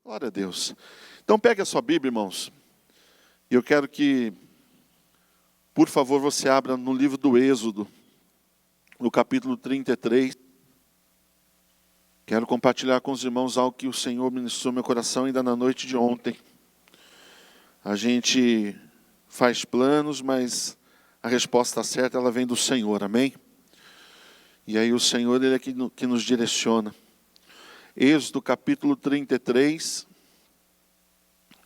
Glória a Deus. Então pegue a sua Bíblia, irmãos. E eu quero que, por favor, você abra no livro do Êxodo, no capítulo 33. Quero compartilhar com os irmãos algo que o Senhor ministrou no meu coração ainda na noite de ontem. A gente faz planos, mas a resposta certa ela vem do Senhor, amém? E aí o Senhor, Ele é que nos direciona. Êxodo capítulo 33,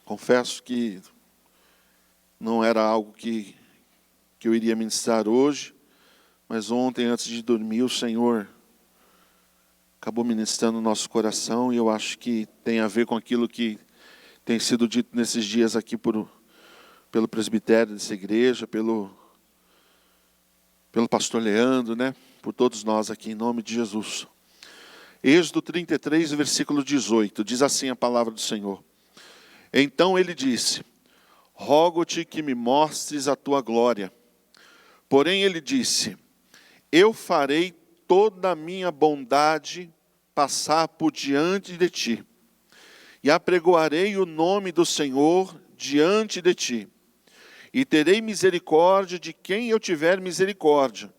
confesso que não era algo que eu iria ministrar hoje, mas ontem, antes de dormir, o Senhor acabou ministrando no nosso coração, e eu acho que tem a ver com aquilo que tem sido dito nesses dias aqui pelo presbitério dessa igreja, pelo pastor Leandro, né? Por todos nós aqui, em nome de Jesus. Êxodo 33, versículo 18, diz assim a palavra do Senhor. Então ele disse: rogo-te que me mostres a tua glória. Porém ele disse: eu farei toda a minha bondade passar por diante de ti, e apregoarei o nome do Senhor diante de ti, e terei misericórdia de quem eu tiver misericórdia,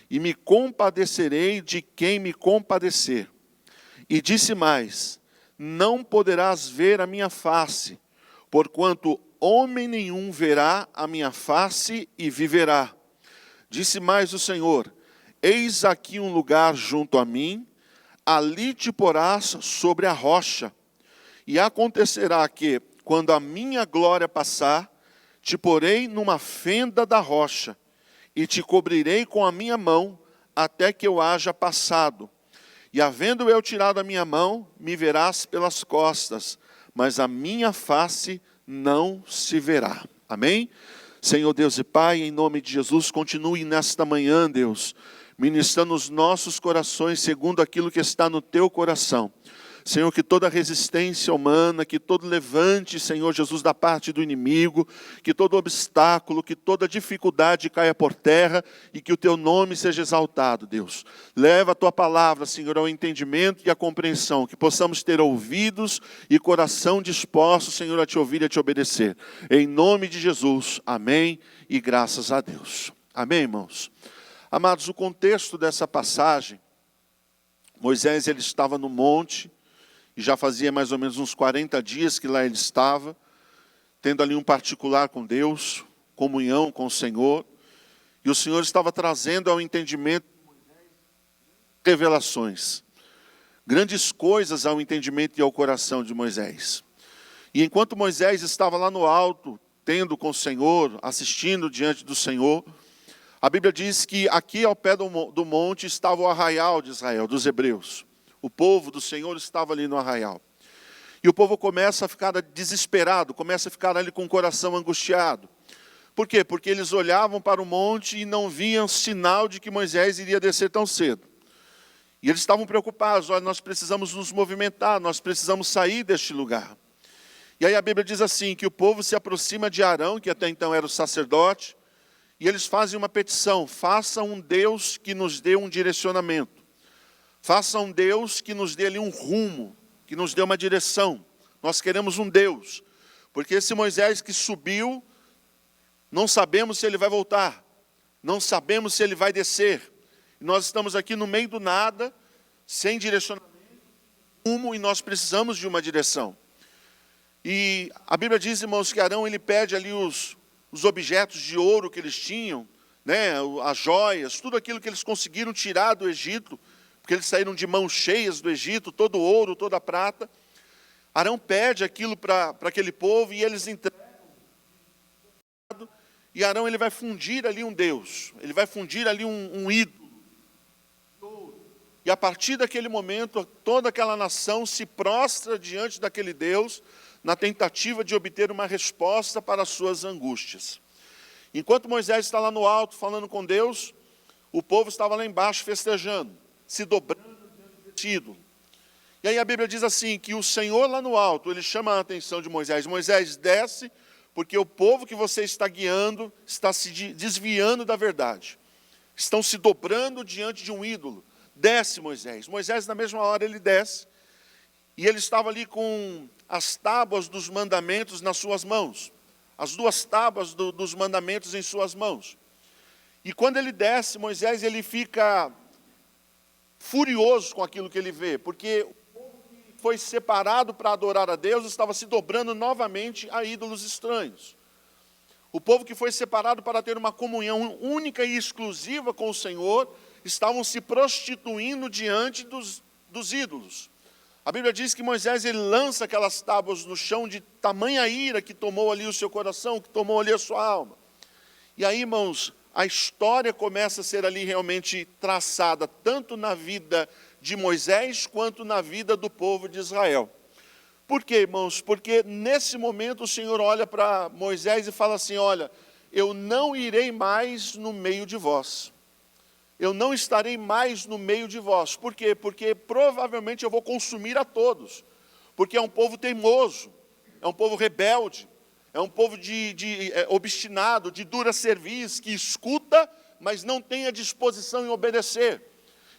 e me compadecerei de quem me compadecer. E disse mais: não poderás ver a minha face, porquanto homem nenhum verá a minha face e viverá. Disse mais o Senhor: eis aqui um lugar junto a mim, ali te porás sobre a rocha. E acontecerá que, quando a minha glória passar, te porei numa fenda da rocha, e te cobrirei com a minha mão, até que eu haja passado. E havendo eu tirado a minha mão, me verás pelas costas, mas a minha face não se verá. Amém? Senhor Deus e Pai, em nome de Jesus, continue nesta manhã, Deus, ministrando os nossos corações segundo aquilo que está no teu coração. Senhor, que toda resistência humana, que todo levante, Senhor Jesus, da parte do inimigo, que todo obstáculo, que toda dificuldade caia por terra e que o teu nome seja exaltado, Deus. Leva a tua palavra, Senhor, ao entendimento e à compreensão, que possamos ter ouvidos e coração dispostos, Senhor, a te ouvir e a te obedecer. Em nome de Jesus, amém e graças a Deus. Amém, irmãos? Amados, o contexto dessa passagem, Moisés ele estava no monte, e já fazia mais ou menos uns 40 dias que lá ele estava, tendo ali um particular com Deus, comunhão com o Senhor, e o Senhor estava trazendo ao entendimento revelações, grandes coisas ao entendimento e ao coração de Moisés. E enquanto Moisés estava lá no alto, tendo com o Senhor, assistindo diante do Senhor, a Bíblia diz que aqui ao pé do monte estava o arraial de Israel, dos hebreus. O povo do Senhor estava ali no arraial. E o povo começa a ficar desesperado, começa a ficar ali com o coração angustiado. Por quê? Porque eles olhavam para o monte e não viam sinal de que Moisés iria descer tão cedo. E eles estavam preocupados: olha, nós precisamos nos movimentar, nós precisamos sair deste lugar. E aí a Bíblia diz assim, que o povo se aproxima de Arão, que até então era o sacerdote, e eles fazem uma petição: faça um Deus que nos dê um direcionamento. Faça um Deus que nos dê ali um rumo, que nos dê uma direção. Nós queremos um Deus, porque esse Moisés que subiu, não sabemos se ele vai voltar, não sabemos se ele vai descer. Nós estamos aqui no meio do nada, sem direcionamento, rumo, e nós precisamos de uma direção. E a Bíblia diz, irmãos, que Arão ele pede ali os objetos de ouro que eles tinham, né, as joias, tudo aquilo que eles conseguiram tirar do Egito, porque eles saíram de mãos cheias do Egito, todo o ouro, toda a prata. Arão pede aquilo para aquele povo e eles entregam. E Arão ele vai fundir ali um Deus, ele vai fundir ali um ídolo. E a partir daquele momento, toda aquela nação se prostra diante daquele Deus, na tentativa de obter uma resposta para as suas angústias. Enquanto Moisés está lá no alto falando com Deus, o povo estava lá embaixo festejando, se dobrando diante desse ídolo. E aí a Bíblia diz assim, que o Senhor lá no alto, ele chama a atenção de Moisés: Moisés, desce, porque o povo que você está guiando está se desviando da verdade. Estão se dobrando diante de um ídolo. Desce, Moisés. Moisés, na mesma hora, ele desce. E ele estava ali com as tábuas dos mandamentos nas suas mãos. As duas tábuas dos mandamentos em suas mãos. E quando ele desce, Moisés ele fica furioso com aquilo que ele vê, porque o povo que foi separado para adorar a Deus estava se dobrando novamente a ídolos estranhos. O povo que foi separado para ter uma comunhão única e exclusiva com o Senhor, estavam se prostituindo diante dos ídolos. A Bíblia diz que Moisés ele lança aquelas tábuas no chão de tamanha ira que tomou ali o seu coração, que tomou ali a sua alma. E aí, irmãos, a história começa a ser ali realmente traçada, tanto na vida de Moisés, quanto na vida do povo de Israel. Por quê, irmãos? Porque nesse momento o Senhor olha para Moisés e fala assim, olha, eu não irei mais no meio de vós. Eu não estarei mais no meio de vós. Por quê? Porque provavelmente eu vou consumir a todos. Porque é um povo teimoso, é um povo rebelde, é um povo obstinado, de dura cerviz, que escuta, mas não tem a disposição em obedecer.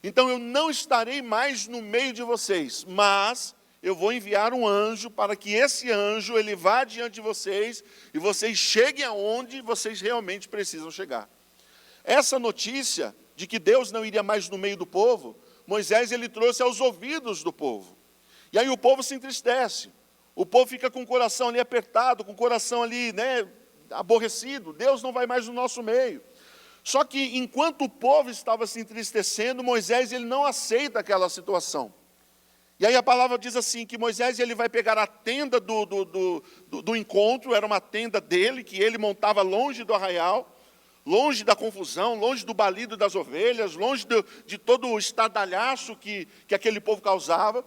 Então eu não estarei mais no meio de vocês, mas eu vou enviar um anjo para que esse anjo ele vá diante de vocês e vocês cheguem aonde vocês realmente precisam chegar. Essa notícia de que Deus não iria mais no meio do povo, Moisés ele trouxe aos ouvidos do povo. E aí o povo se entristece. O povo fica com o coração ali apertado, com o coração ali, aborrecido. Deus não vai mais no nosso meio. Só que enquanto o povo estava se entristecendo, Moisés ele não aceita aquela situação. E aí a palavra diz assim, que Moisés ele vai pegar a tenda do encontro, era uma tenda dele, que ele montava longe do arraial, longe da confusão, longe do balido das ovelhas, longe de todo o estardalhaço que aquele povo causava.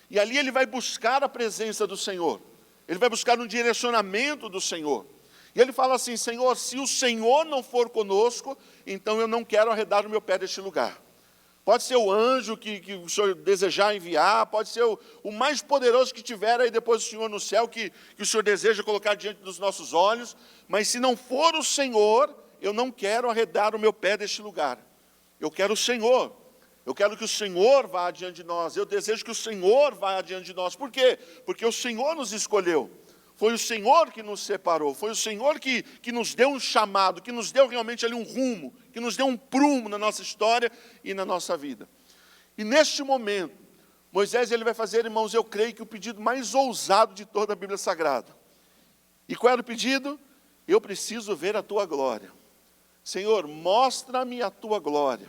E ali ele vai buscar a presença do Senhor. Ele vai buscar um direcionamento do Senhor. E ele fala assim, Senhor, se o Senhor não for conosco, então eu não quero arredar o meu pé deste lugar. Pode ser o anjo que o Senhor desejar enviar, pode ser o mais poderoso que tiver aí depois do Senhor no céu, que o Senhor deseja colocar diante dos nossos olhos, mas se não for o Senhor, eu não quero arredar o meu pé deste lugar. Eu quero o Senhor. Eu quero que o Senhor vá adiante de nós. Eu desejo que o Senhor vá adiante de nós. Por quê? Porque o Senhor nos escolheu. Foi o Senhor que nos separou. Foi o Senhor que nos deu um chamado, que nos deu realmente ali um rumo, que nos deu um prumo na nossa história e na nossa vida. E neste momento, Moisés ele vai fazer, irmãos, eu creio que o pedido mais ousado de toda a Bíblia Sagrada. E qual era o pedido? Eu preciso ver a tua glória. Senhor, mostra-me a tua glória.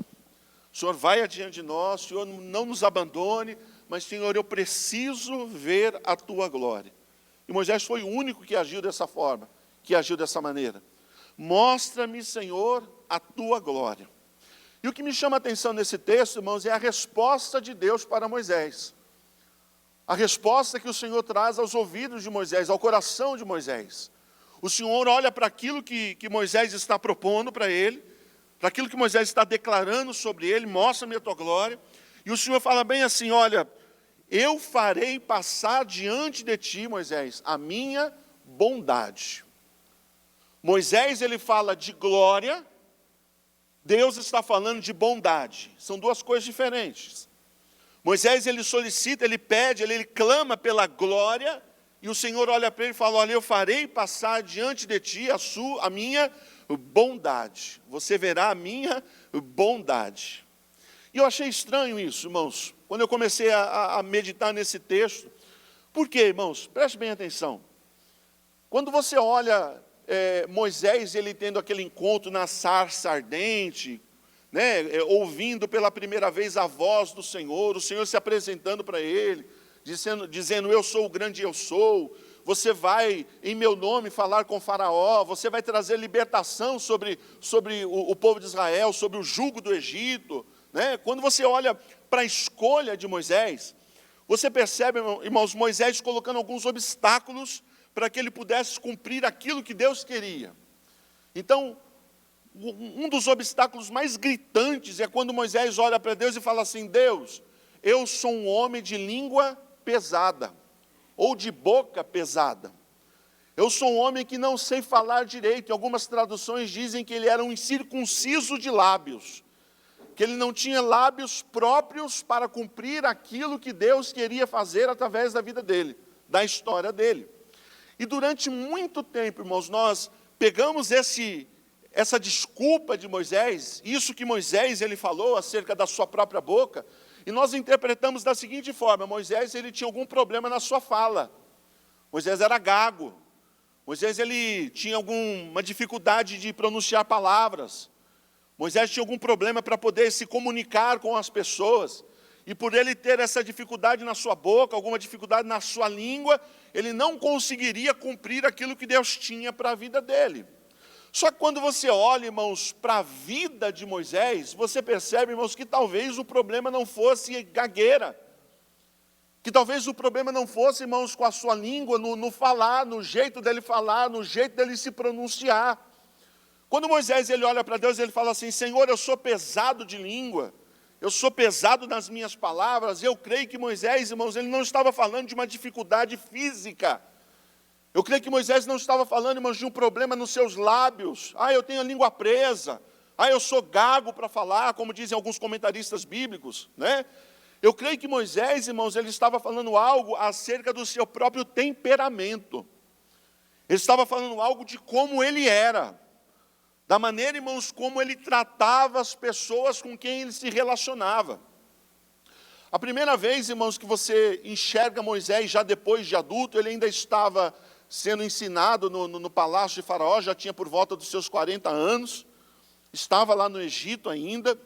O Senhor vai adiante de nós, o Senhor não nos abandone, mas, Senhor, eu preciso ver a tua glória. E Moisés foi o único que agiu dessa forma, que agiu dessa maneira. Mostra-me, Senhor, a tua glória. E o que me chama a atenção nesse texto, irmãos, é a resposta de Deus para Moisés. A resposta que o Senhor traz aos ouvidos de Moisés, ao coração de Moisés. O Senhor olha para aquilo que Moisés está propondo para ele, para aquilo que Moisés está declarando sobre ele, mostra-me a tua glória. E o Senhor fala bem assim, olha, eu farei passar diante de ti, Moisés, a minha bondade. Moisés, ele fala de glória, Deus está falando de bondade. São duas coisas diferentes. Moisés, ele solicita, ele pede, ele clama pela glória, e o Senhor olha para ele e fala, olha, eu farei passar diante de ti a minha bondade. Você verá a minha bondade. E eu achei estranho isso, irmãos, quando eu comecei a meditar nesse texto. Por quê, irmãos? Preste bem atenção. Quando você olha Moisés, ele tendo aquele encontro na sarça ardente, ouvindo pela primeira vez a voz do Senhor, o Senhor se apresentando para ele, dizendo, eu sou o grande eu sou, você vai em meu nome falar com Faraó, você vai trazer libertação sobre o povo de Israel, sobre o jugo do Egito. Quando você olha para a escolha de Moisés, você percebe, irmãos, Moisés colocando alguns obstáculos para que ele pudesse cumprir aquilo que Deus queria. Então, um dos obstáculos mais gritantes é quando Moisés olha para Deus e fala assim, Deus, eu sou um homem de língua pesada, ou de boca pesada. Eu sou um homem que não sei falar direito. Em algumas traduções dizem que ele era um incircunciso de lábios, que ele não tinha lábios próprios para cumprir aquilo que Deus queria fazer através da vida dele. da história dele. E durante muito tempo, irmãos, nós pegamos essa desculpa de Moisés, isso que Moisés ele falou acerca da sua própria boca, e nós interpretamos da seguinte forma: Moisés ele tinha algum problema na sua fala. Moisés era gago. Moisés ele tinha alguma dificuldade de pronunciar palavras. Moisés tinha algum problema para poder se comunicar com as pessoas. E por ele ter essa dificuldade na sua boca, alguma dificuldade na sua língua, ele não conseguiria cumprir aquilo que Deus tinha para a vida dele. Só que quando você olha, irmãos, para a vida de Moisés, você percebe, irmãos, que talvez o problema não fosse gagueira. Que talvez o problema não fosse, irmãos, com a sua língua, no falar, no jeito dele falar, no jeito dele se pronunciar. Quando Moisés ele olha para Deus, ele fala assim: Senhor, eu sou pesado de língua. Eu sou pesado nas minhas palavras. Eu creio que Moisés, irmãos, ele não estava falando de uma dificuldade física. Eu creio que Moisés não estava falando, irmãos, de um problema nos seus lábios. Eu tenho a língua presa. Eu sou gago para falar, como dizem alguns comentaristas bíblicos, né? Eu creio que Moisés, irmãos, ele estava falando algo acerca do seu próprio temperamento. Ele estava falando algo de como ele era. Da maneira, irmãos, como ele tratava as pessoas com quem ele se relacionava. A primeira vez, irmãos, que você enxerga Moisés, já depois de adulto, ele ainda estava sendo ensinado no palácio de Faraó, já tinha por volta dos seus 40 anos, estava lá no Egito ainda,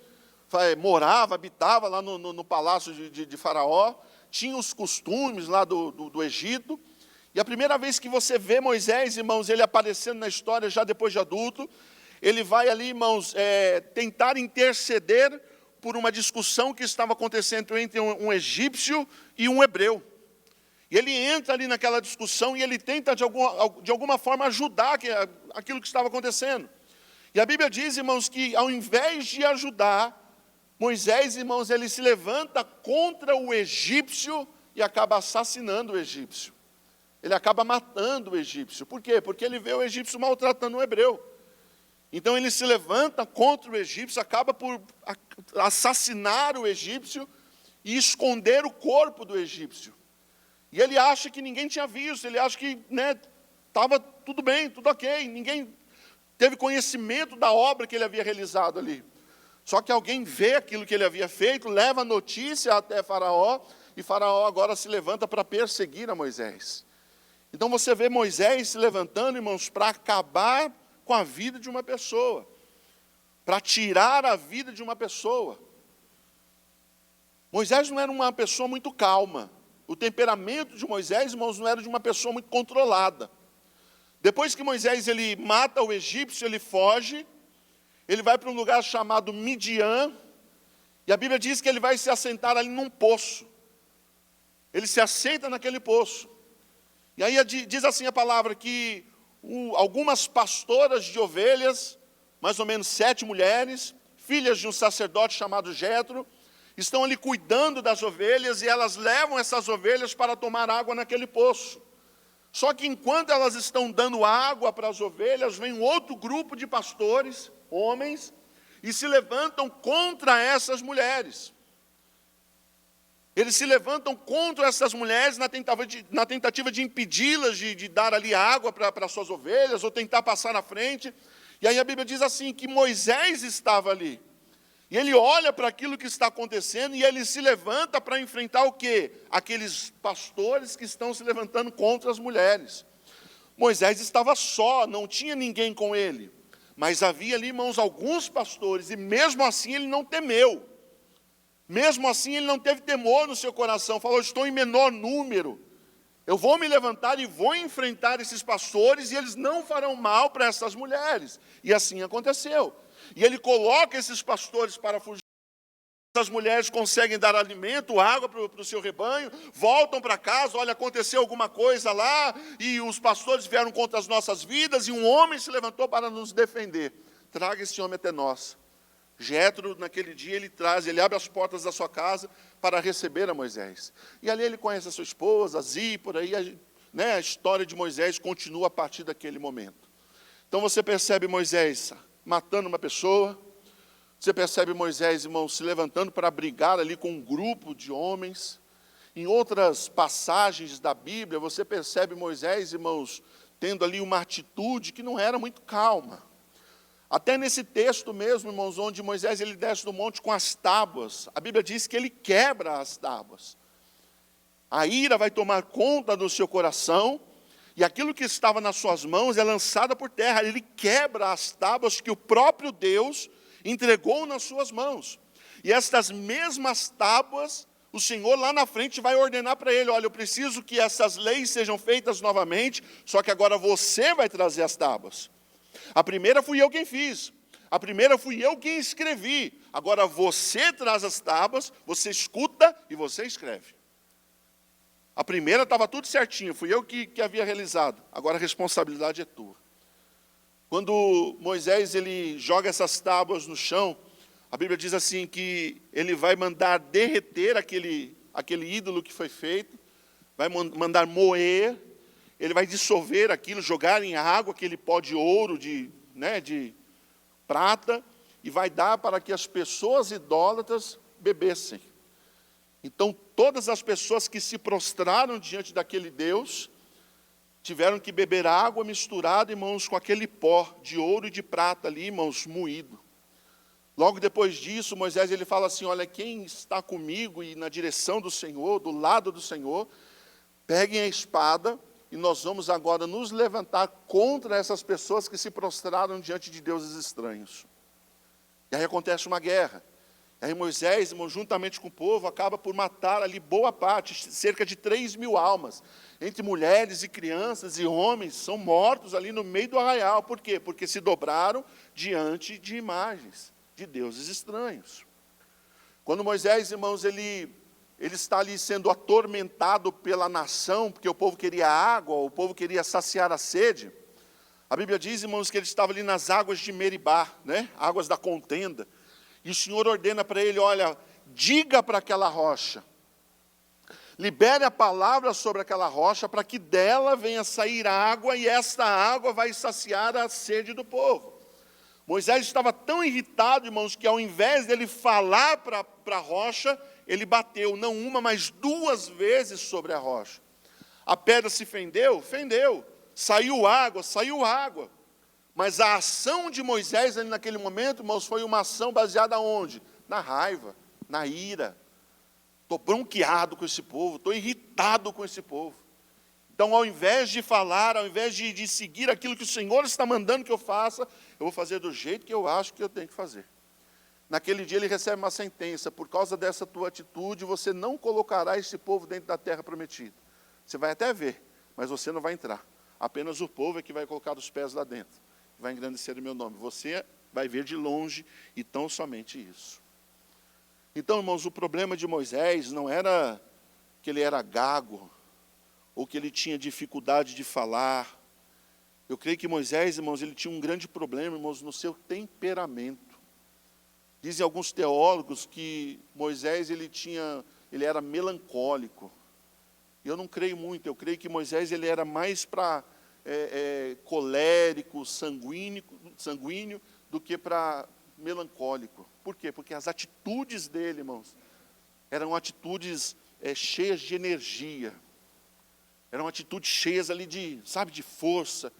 morava, habitava lá no palácio de Faraó, tinha os costumes lá do Egito. E a primeira vez que você vê Moisés, irmãos, ele aparecendo na história já depois de adulto, ele vai ali, irmãos, tentar interceder por uma discussão que estava acontecendo entre um egípcio e um hebreu. E ele entra ali naquela discussão e ele tenta, de alguma forma, ajudar aquilo que estava acontecendo. E a Bíblia diz, irmãos, que ao invés de ajudar, Moisés, irmãos, ele se levanta contra o egípcio e acaba assassinando o egípcio. Ele acaba matando o egípcio. Por quê? Porque ele vê o egípcio maltratando o hebreu. Então ele se levanta contra o egípcio, acaba por assassinar o egípcio e esconder o corpo do egípcio. E ele acha que ninguém tinha visto, ele acha que estava tudo bem, tudo ok, ninguém teve conhecimento da obra que ele havia realizado ali. Só que alguém vê aquilo que ele havia feito, leva a notícia até Faraó, e Faraó agora se levanta para perseguir a Moisés. Então você vê Moisés se levantando, irmãos, para acabar com a vida de uma pessoa, para tirar a vida de uma pessoa. Moisés não era uma pessoa muito calma. O temperamento de Moisés, irmãos, não era de uma pessoa muito controlada. Depois que Moisés ele mata o egípcio, ele foge, ele vai para um lugar chamado Midian, e a Bíblia diz que ele vai se assentar ali num poço. Ele se assenta naquele poço. E aí diz assim a palavra que algumas pastoras de ovelhas, mais ou menos 7 mulheres, filhas de um sacerdote chamado Jetro, estão ali cuidando das ovelhas, e elas levam essas ovelhas para tomar água naquele poço. Só que enquanto elas estão dando água para as ovelhas, vem um outro grupo de pastores, homens, e se levantam contra essas mulheres. Eles se levantam contra essas mulheres na tentativa de impedi-las de dar ali água para suas ovelhas, ou tentar passar na frente. E aí a Bíblia diz assim, que Moisés estava ali. E ele olha para aquilo que está acontecendo, e ele se levanta para enfrentar o quê? Aqueles pastores que estão se levantando contra as mulheres. Moisés estava só, não tinha ninguém com ele. Mas havia ali, irmãos, alguns pastores, e mesmo assim ele não temeu. Mesmo assim, ele não teve temor no seu coração. Falou: estou em menor número. Eu vou me levantar e vou enfrentar esses pastores, e eles não farão mal para essas mulheres. E assim aconteceu. E ele coloca esses pastores para fugir. As mulheres conseguem dar alimento, água para o seu rebanho, voltam para casa, olha, aconteceu alguma coisa lá, e os pastores vieram contra as nossas vidas, e um homem se levantou para nos defender. Traga esse homem até nós. Jetro, naquele dia, ele abre as portas da sua casa para receber a Moisés. E ali ele conhece a sua esposa, Zípora, e a história de Moisés continua a partir daquele momento. Então você percebe Moisés matando uma pessoa, você percebe Moisés, irmão, se levantando para brigar ali com um grupo de homens, Em outras passagens da Bíblia, você percebe Moisés, irmãos, tendo ali uma atitude que não era muito calma. Até nesse texto mesmo, irmãos, onde Moisés ele desce do monte com as tábuas, a Bíblia diz que ele quebra as tábuas. A ira vai tomar conta do seu coração, e aquilo que estava nas suas mãos é lançado por terra. Ele quebra as tábuas que o próprio Deus entregou nas suas mãos. E estas mesmas tábuas, o Senhor lá na frente vai ordenar para ele: olha, eu preciso que essas leis sejam feitas novamente, só que agora você vai trazer as tábuas. A primeira fui eu quem fiz, a primeira fui eu quem escrevi, agora você traz as tábuas, você escuta e você escreve. A primeira estava tudo certinho, fui eu que havia realizado, agora a responsabilidade é tua. Quando Moisés ele joga essas tábuas no chão, a Bíblia diz assim que ele vai mandar derreter aquele ídolo que foi feito, vai mandar moer, ele vai dissolver aquilo, jogar em água aquele pó de ouro, de prata, e vai dar para que as pessoas idólatras bebessem. Então, todas as pessoas que se prostraram diante daquele Deus, tiveram que beber água misturada, irmãos, com aquele pó de ouro e de prata ali, irmãos, moído. Logo depois disso, Moisés ele fala assim: olha, quem está comigo e na direção do Senhor, do lado do Senhor, peguem a espada, e nós vamos agora nos levantar contra essas pessoas que se prostraram diante de deuses estranhos. E aí acontece uma guerra. E aí Moisés, irmão, juntamente com o povo, acaba por matar ali boa parte, cerca de 3.000 almas. Entre mulheres e crianças e homens, são mortos ali no meio do arraial. Por quê? Porque se dobraram diante de imagens de deuses estranhos. Quando Moisés, irmãos, ele está ali sendo atormentado pela nação, porque o povo queria água, o povo queria saciar a sede. A Bíblia diz, irmãos, que ele estava ali nas águas de Meribá, águas da contenda. E o Senhor ordena para ele: olha, diga para aquela rocha, libere a palavra sobre aquela rocha, para que dela venha sair água, e esta água vai saciar a sede do povo. Moisés estava tão irritado, irmãos, que ao invés dele falar para a rocha, ele bateu, não uma, mas 2 vezes sobre a rocha. A pedra se fendeu? Fendeu. Saiu água. Mas a ação de Moisés ali naquele momento, irmãos, foi uma ação baseada onde? Na raiva, na ira. Estou bronqueado com esse povo, estou irritado com esse povo. Então, ao invés de falar, ao invés de seguir aquilo que o Senhor está mandando que eu faça, eu vou fazer do jeito que eu acho que eu tenho que fazer. Naquele dia ele recebe uma sentença: por causa dessa tua atitude, você não colocará esse povo dentro da terra prometida. Você vai até ver, mas você não vai entrar. Apenas o povo é que vai colocar os pés lá dentro. Vai engrandecer o meu nome. Você vai ver de longe, e tão somente isso. Então, irmãos, o problema de Moisés não era que ele era gago, ou que ele tinha dificuldade de falar. Eu creio que Moisés, irmãos, ele tinha um grande problema, irmãos, no seu temperamento. Dizem alguns teólogos que Moisés ele era melancólico. Eu não creio muito, eu creio que Moisés ele era mais para colérico, sanguíneo, do que para melancólico. Por quê? Porque as atitudes dele, irmãos, eram atitudes cheias de energia. Eram atitudes cheias ali de força,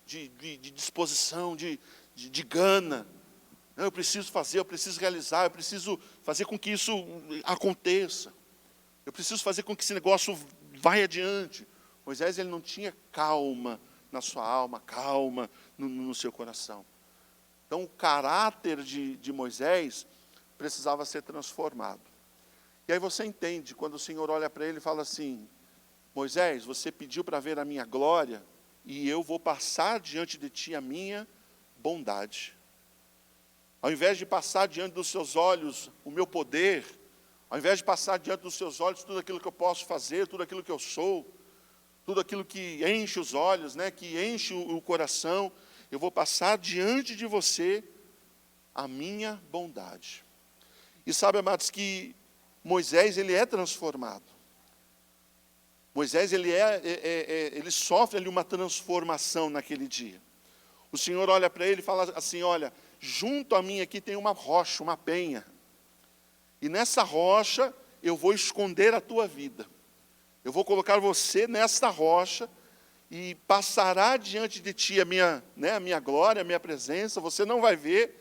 de disposição, de gana. Eu preciso fazer, eu preciso realizar, eu preciso fazer com que isso aconteça. Eu preciso fazer com que esse negócio vá adiante. Moisés ele não tinha calma na sua alma, calma no seu coração. Então o caráter de Moisés precisava ser transformado. E aí você entende, quando o Senhor olha para ele e fala assim: Moisés, você pediu para ver a minha glória, e eu vou passar diante de ti a minha bondade. Ao invés de passar diante dos seus olhos o meu poder, ao invés de passar diante dos seus olhos tudo aquilo que eu posso fazer, tudo aquilo que eu sou, tudo aquilo que enche os olhos, que enche o coração, eu vou passar diante de você a minha bondade. E sabe, amados, que Moisés ele é transformado. Moisés ele sofre ali uma transformação naquele dia. O Senhor olha para ele e fala assim: olha, junto a mim aqui tem uma rocha, uma penha. E nessa rocha eu vou esconder a tua vida. Eu vou colocar você nesta rocha e passará diante de ti a minha glória, a minha presença. Você não vai ver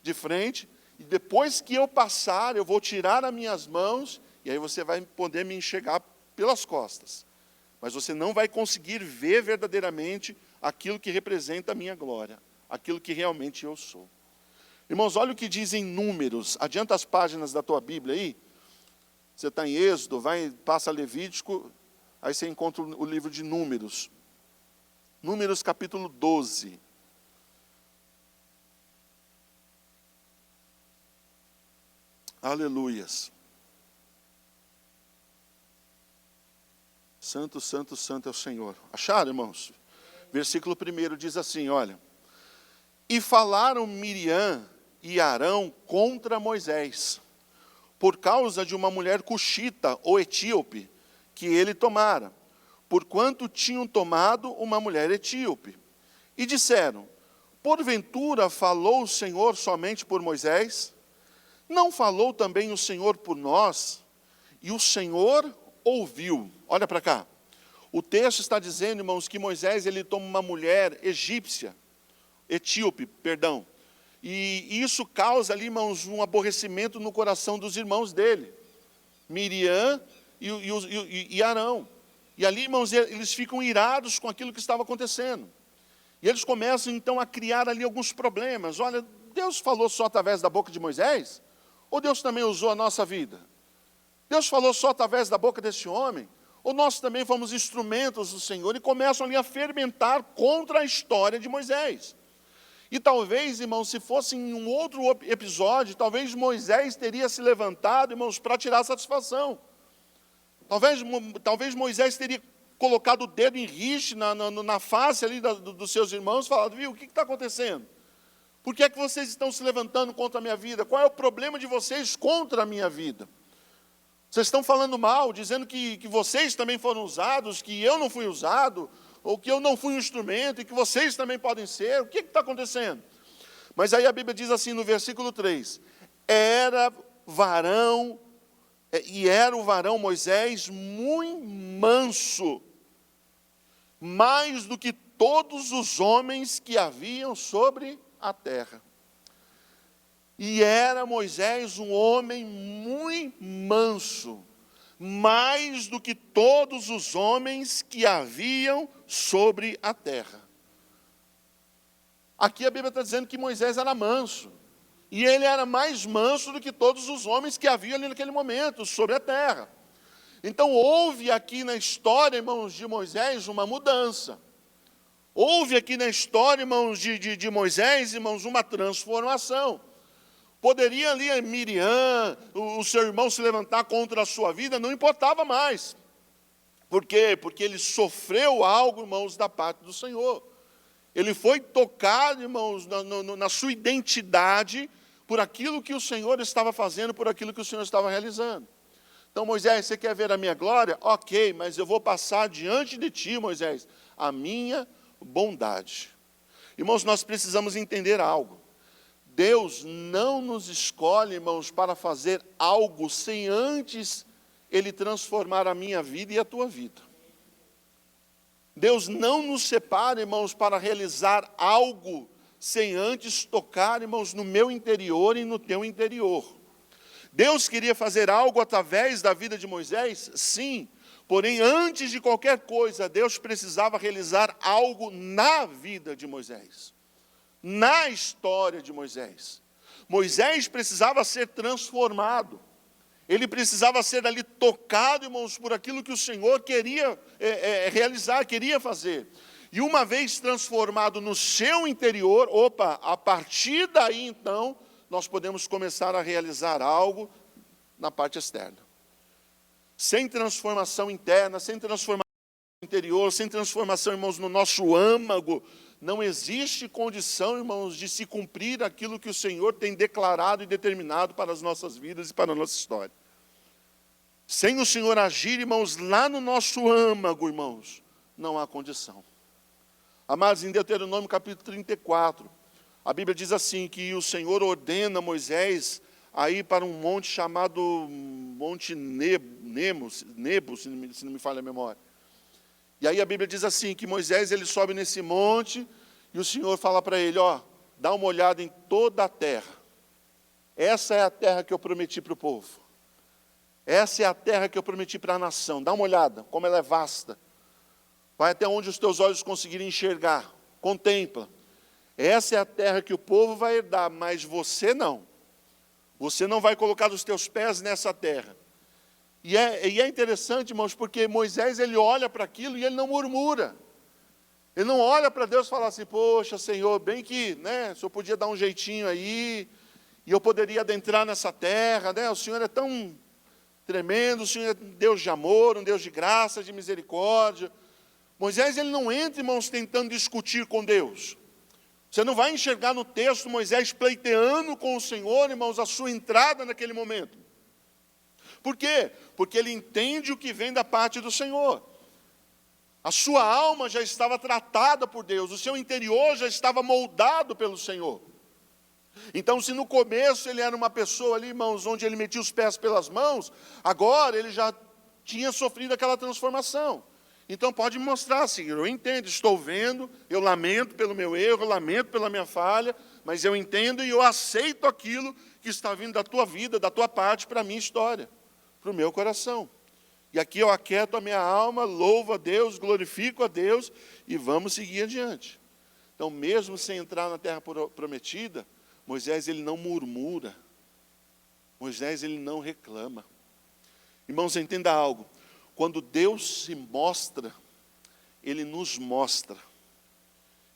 de frente. E depois que eu passar, eu vou tirar as minhas mãos e aí você vai poder me enxergar pelas costas. Mas você não vai conseguir ver verdadeiramente aquilo que representa a minha glória, aquilo que realmente eu sou. Irmãos, olha o que diz em Números. Adianta as páginas da tua Bíblia aí. Você está em Êxodo, passa Levítico, aí você encontra o livro de Números. Números capítulo 12. Aleluias. Santo, santo, santo é o Senhor. Acharam, irmãos? Versículo 1 diz assim, olha. E falaram Miriam e Arão contra Moisés, por causa de uma mulher cuxita ou etíope, que ele tomara, porquanto tinham tomado uma mulher etíope. E disseram, porventura falou o Senhor somente por Moisés? Não falou também o Senhor por nós? E o Senhor ouviu. Olha para cá. O texto está dizendo, irmãos, que Moisés ele toma uma mulher etíope, perdão. E isso causa ali, irmãos, um aborrecimento no coração dos irmãos dele. Miriam e Arão. E ali, irmãos, eles ficam irados com aquilo que estava acontecendo. E eles começam, então, a criar ali alguns problemas. Olha, Deus falou só através da boca de Moisés? Ou Deus também usou a nossa vida? Deus falou só através da boca desse homem? Ou nós também fomos instrumentos do Senhor? E começam ali a fermentar contra a história de Moisés. E talvez, irmãos, se fosse em um outro episódio, talvez Moisés teria se levantado, irmãos, para tirar satisfação. Talvez Moisés teria colocado o dedo em rixe na face ali dos seus irmãos, falado, viu, o que está acontecendo? Por que é que vocês estão se levantando contra a minha vida? Qual é o problema de vocês contra a minha vida? Vocês estão falando mal, dizendo que vocês também foram usados, que eu não fui usado, ou que eu não fui um instrumento, e que vocês também podem ser. O que está acontecendo? Mas aí a Bíblia diz assim no versículo 3, era o varão Moisés muito manso, mais do que todos os homens que haviam sobre a terra. E era Moisés um homem muito manso, mais do que todos os homens que haviam sobre a terra. Aqui a Bíblia está dizendo que Moisés era manso. E ele era mais manso do que todos os homens que haviam ali naquele momento, sobre a terra. Então houve aqui na história, irmãos, de Moisés, uma mudança. Houve aqui na história, irmãos, de Moisés, irmãos, uma transformação. Poderia ali Miriam, o seu irmão se levantar contra a sua vida, não importava mais. Por quê? Porque ele sofreu algo, irmãos, da parte do Senhor. Ele foi tocado, irmãos, na sua identidade, por aquilo que o Senhor estava fazendo, por aquilo que o Senhor estava realizando. Então, Moisés, você quer ver a minha glória? Ok, mas eu vou passar diante de ti, Moisés, a minha bondade. Irmãos, nós precisamos entender algo. Deus não nos escolhe, irmãos, para fazer algo sem antes Ele transformar a minha vida e a tua vida. Deus não nos separa, irmãos, para realizar algo sem antes tocar, irmãos, no meu interior e no teu interior. Deus queria fazer algo através da vida de Moisés? Sim. Porém, antes de qualquer coisa, Deus precisava realizar algo na vida de Moisés. Na história de Moisés. Moisés precisava ser transformado. Ele precisava ser ali tocado, irmãos, por aquilo que o Senhor queria realizar, queria fazer. E uma vez transformado no seu interior, a partir daí então, nós podemos começar a realizar algo na parte externa. Sem transformação interna, sem transformação interior, sem transformação, irmãos, no nosso âmago, não existe condição, irmãos, de se cumprir aquilo que o Senhor tem declarado e determinado para as nossas vidas e para a nossa história. Sem o Senhor agir, irmãos, lá no nosso âmago, irmãos, não há condição. Amados, em Deuteronômio capítulo 34, a Bíblia diz assim, que o Senhor ordena Moisés a ir para um monte chamado Monte Nebo, se não me falha a memória. E aí a Bíblia diz assim, que Moisés ele sobe nesse monte, e o Senhor fala para ele, dá uma olhada em toda a terra. Essa é a terra que eu prometi para o povo. Essa é a terra que eu prometi para a nação. Dá uma olhada, como ela é vasta. Vai até onde os teus olhos conseguirem enxergar. Contempla. Essa é a terra que o povo vai herdar, mas você não. Você não vai colocar os teus pés nessa terra. E é interessante, irmãos, porque Moisés ele olha para aquilo e ele não murmura. Ele não olha para Deus e fala assim, poxa, Senhor, bem que, o Senhor podia dar um jeitinho aí, e eu poderia adentrar nessa terra, o Senhor é tão tremendo, o Senhor é um Deus de amor, um Deus de graça, de misericórdia. Moisés ele não entra, irmãos, tentando discutir com Deus. Você não vai enxergar no texto Moisés pleiteando com o Senhor, irmãos, a sua entrada naquele momento. Por quê? Porque ele entende o que vem da parte do Senhor. A sua alma já estava tratada por Deus, o seu interior já estava moldado pelo Senhor. Então, se no começo ele era uma pessoa ali, irmãos, onde ele metia os pés pelas mãos, agora ele já tinha sofrido aquela transformação. Então pode me mostrar, Senhor, eu entendo, estou vendo, eu lamento pelo meu erro, eu lamento pela minha falha, mas eu entendo e eu aceito aquilo que está vindo da tua vida, da tua parte, para a minha história, para o meu coração. E aqui eu aquieto a minha alma, louvo a Deus, glorifico a Deus e vamos seguir adiante. Então, mesmo sem entrar na terra prometida, Moisés ele não murmura, Moisés ele não reclama. Irmãos, entenda algo, quando Deus se mostra, Ele nos mostra.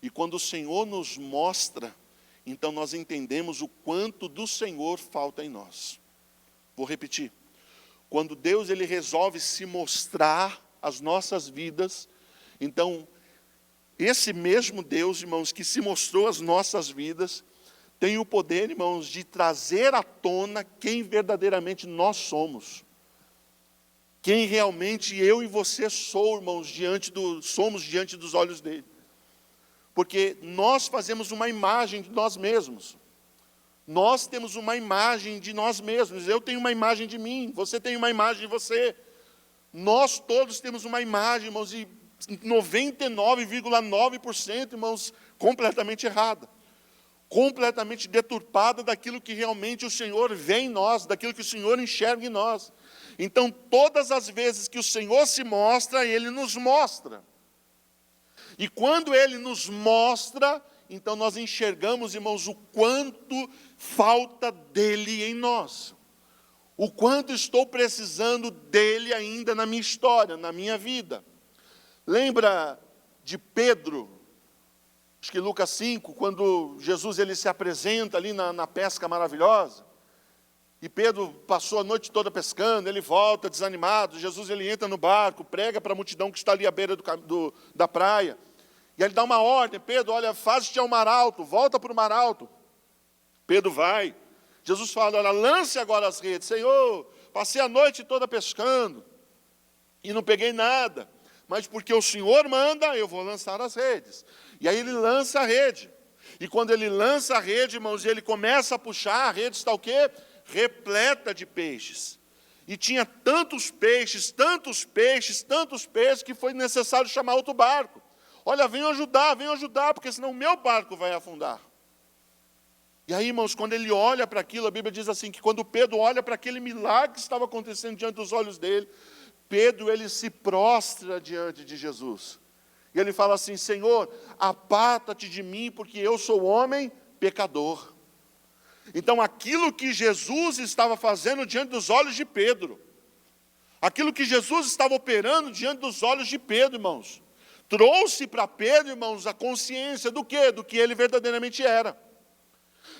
E quando o Senhor nos mostra, então nós entendemos o quanto do Senhor falta em nós. Vou repetir. Quando Deus ele resolve se mostrar às nossas vidas, então esse mesmo Deus, irmãos, que se mostrou às nossas vidas, tem o poder, irmãos, de trazer à tona quem verdadeiramente nós somos. Quem realmente eu e você somos diante dos olhos dele. Porque nós fazemos uma imagem de nós mesmos. Nós temos uma imagem de nós mesmos. Eu tenho uma imagem de mim, você tem uma imagem de você. Nós todos temos uma imagem, irmãos, e 99,9%, irmãos, completamente errada. Completamente deturpada daquilo que realmente o Senhor vê em nós, daquilo que o Senhor enxerga em nós. Então, todas as vezes que o Senhor se mostra, Ele nos mostra. E quando Ele nos mostra, então nós enxergamos, irmãos, o quanto falta dEle em nós. O quanto estou precisando dEle ainda na minha história, na minha vida. Lembra de Pedro, acho que Lucas 5, quando Jesus ele se apresenta ali na pesca maravilhosa? E Pedro passou a noite toda pescando, ele volta desanimado, Jesus ele entra no barco, prega para a multidão que está ali à beira da praia. E ele dá uma ordem, Pedro, olha, faz-te ao mar alto, volta para o mar alto. Pedro vai. Jesus fala, olha, lance agora as redes. Senhor, passei a noite toda pescando e não peguei nada. Mas porque o Senhor manda, eu vou lançar as redes. E aí ele lança a rede. E quando ele lança a rede, irmãos, ele começa a puxar, a rede está o quê? Repleta de peixes. E tinha tantos peixes, que foi necessário chamar outro barco. Olha, venham ajudar, porque senão o meu barco vai afundar. E aí, irmãos, quando ele olha para aquilo, a Bíblia diz assim, que quando Pedro olha para aquele milagre que estava acontecendo diante dos olhos dele, Pedro, ele se prostra diante de Jesus. E ele fala assim, Senhor, aparta-te de mim, porque eu sou homem pecador. Então, aquilo que Jesus estava fazendo diante dos olhos de Pedro, aquilo que Jesus estava operando diante dos olhos de Pedro, irmãos, trouxe para Pedro, irmãos, a consciência do quê? Do que ele verdadeiramente era.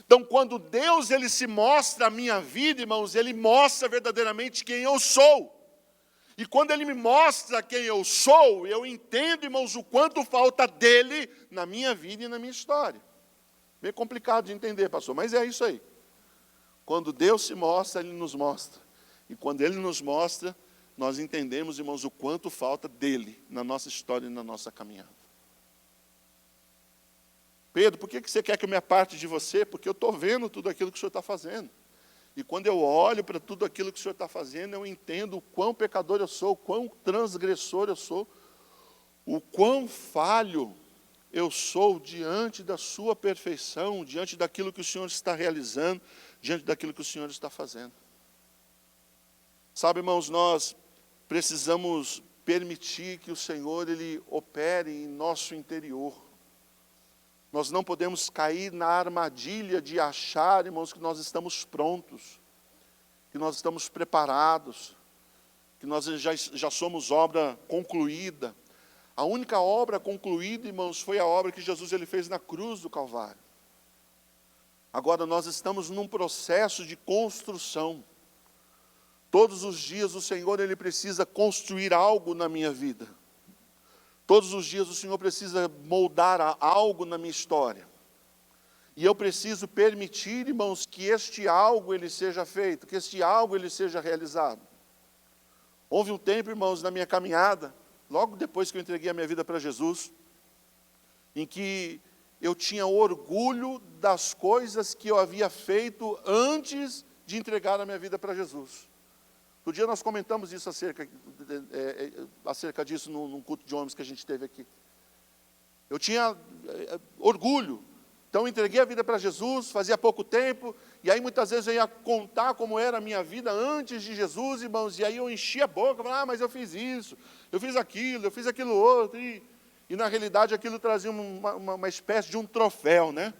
Então, quando Deus ele se mostra a minha vida, irmãos, Ele mostra verdadeiramente quem eu sou. E quando Ele me mostra quem eu sou, eu entendo, irmãos, o quanto falta dEle na minha vida e na minha história. Meio complicado de entender, pastor, mas é isso aí. Quando Deus se mostra, Ele nos mostra. E quando Ele nos mostra, nós entendemos, irmãos, o quanto falta dEle na nossa história e na nossa caminhada. Pedro, por que você quer que eu me aparte de você? Porque eu estou vendo tudo aquilo que o Senhor está fazendo. E quando eu olho para tudo aquilo que o Senhor está fazendo, eu entendo o quão pecador eu sou, o quão transgressor eu sou, o quão falho eu sou diante da sua perfeição, diante daquilo que o Senhor está realizando, diante daquilo que o Senhor está fazendo. Sabe, irmãos, nós precisamos permitir que o Senhor, Ele opere em nosso interior. Nós não podemos cair na armadilha de achar, irmãos, que nós estamos prontos, que nós estamos preparados, que nós já somos obra concluída. A única obra concluída, irmãos, foi a obra que Jesus ele fez na cruz do Calvário. Agora nós estamos num processo de construção. Todos os dias o Senhor ele precisa construir algo na minha vida. Todos os dias o Senhor precisa moldar algo na minha história. E eu preciso permitir, irmãos, que este algo ele seja feito, que este algo ele seja realizado. Houve um tempo, irmãos, na minha caminhada, logo depois que eu entreguei a minha vida para Jesus, em que eu tinha orgulho das coisas que eu havia feito antes de entregar a minha vida para Jesus. Outro dia nós comentamos isso acerca disso num culto de homens que a gente teve aqui. Eu tinha orgulho. Então eu entreguei a vida para Jesus, fazia pouco tempo, e aí muitas vezes eu ia contar como era a minha vida antes de Jesus, irmãos, e aí eu enchia a boca, falava, mas eu fiz isso, eu fiz aquilo outro, e na realidade aquilo trazia uma espécie de um troféu, né?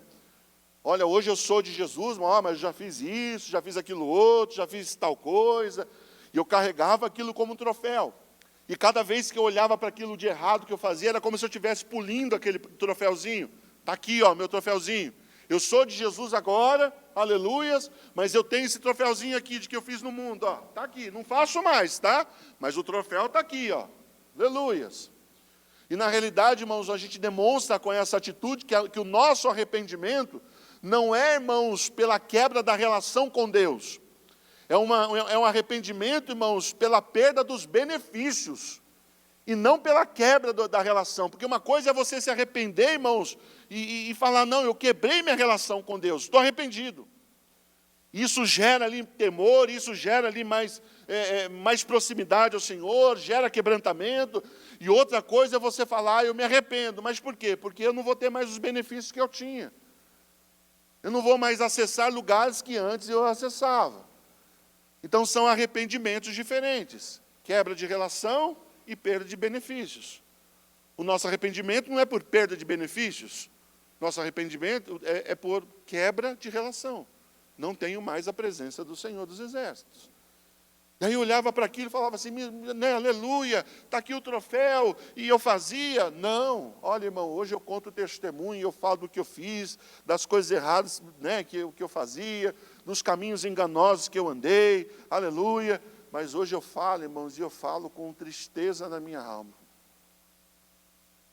Olha, hoje eu sou de Jesus, mas eu já fiz isso, já fiz aquilo outro, já fiz tal coisa, e eu carregava aquilo como um troféu. E cada vez que eu olhava para aquilo de errado que eu fazia, era como se eu estivesse pulindo aquele troféuzinho. Está aqui, ó, meu troféuzinho. Eu sou de Jesus agora, aleluias, mas eu tenho esse troféuzinho aqui de que eu fiz no mundo, ó. Está aqui, não faço mais, tá? Mas o troféu está aqui, ó. Aleluias. E na realidade, irmãos, a gente demonstra com essa atitude que o nosso arrependimento não é, irmãos, pela quebra da relação com Deus. É um arrependimento, irmãos, pela perda dos benefícios. E não pela quebra da relação. Porque uma coisa é você se arrepender, irmãos, e falar, não, eu quebrei minha relação com Deus, estou arrependido. Isso gera ali temor, isso gera ali mais proximidade ao Senhor, gera quebrantamento. E outra coisa é você falar, eu me arrependo. Mas por quê? Porque eu não vou ter mais os benefícios que eu tinha. Eu não vou mais acessar lugares que antes eu acessava. Então são arrependimentos diferentes. Quebra de relação e perda de benefícios. O nosso arrependimento não é por perda de benefícios. Nosso arrependimento é por quebra de relação. Não tenho mais a presença do Senhor dos Exércitos. E aí eu olhava para aquilo e falava assim, né, aleluia, está aqui o troféu, e eu fazia. Não, olha, irmão, hoje eu conto o testemunho, eu falo do que eu fiz, das coisas erradas, né, que eu fazia, dos caminhos enganosos que eu andei, aleluia. Mas hoje eu falo, irmãos, e eu falo com tristeza na minha alma.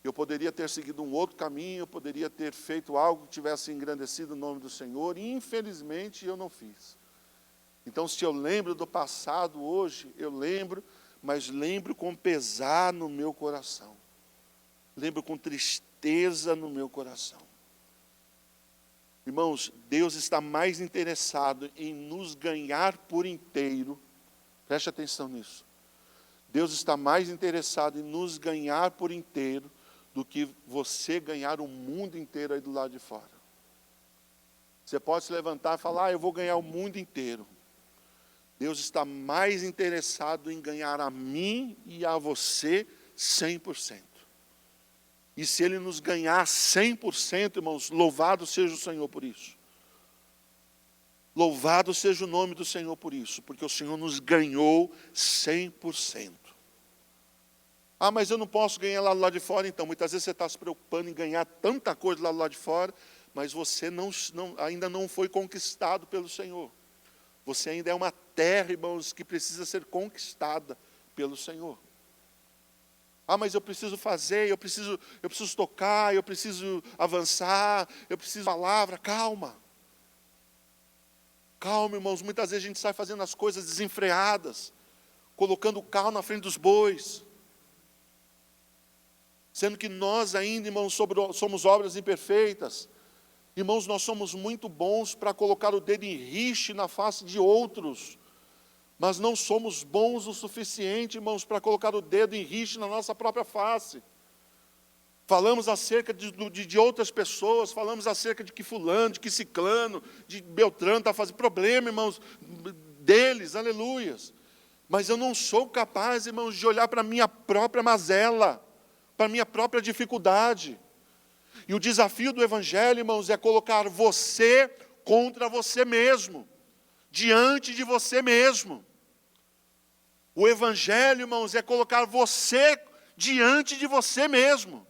Eu poderia ter seguido um outro caminho, eu poderia ter feito algo que tivesse engrandecido o nome do Senhor, e infelizmente eu não fiz. Então, se eu lembro do passado hoje, eu lembro, mas lembro com pesar no meu coração. Lembro com tristeza no meu coração. Irmãos, Deus está mais interessado em nos ganhar por inteiro. Preste atenção nisso. Deus está mais interessado em nos ganhar por inteiro do que você ganhar o mundo inteiro aí do lado de fora. Você pode se levantar e falar, eu vou ganhar o mundo inteiro. Deus está mais interessado em ganhar a mim e a você 100%. E se Ele nos ganhar 100%, irmãos, louvado seja o Senhor por isso. Louvado seja o nome do Senhor por isso, porque o Senhor nos ganhou 100%. Ah, mas eu não posso ganhar lá do lado de fora, então. Muitas vezes você está se preocupando em ganhar tanta coisa lá do lado de fora, mas você ainda não foi conquistado pelo Senhor. Você ainda é uma terra, irmãos, que precisa ser conquistada pelo Senhor. Ah, mas eu preciso fazer, eu preciso tocar, eu preciso avançar, eu preciso palavra. Calma. Calma, irmãos. Muitas vezes a gente sai fazendo as coisas desenfreadas, colocando o carro na frente dos bois. Sendo que nós ainda, irmãos, somos obras imperfeitas. Irmãos, nós somos muito bons para colocar o dedo em rixe na face de outros, mas não somos bons o suficiente, irmãos, para colocar o dedo em rixe na nossa própria face. Falamos acerca de outras pessoas, falamos acerca de que fulano, de que ciclano, de Beltrano está fazendo problema, irmãos, deles, aleluias. Mas eu não sou capaz, irmãos, de olhar para a minha própria mazela, para a minha própria dificuldade. E o desafio do Evangelho, irmãos, é colocar você contra você mesmo, diante de você mesmo. O Evangelho, irmãos, é colocar você diante de você mesmo.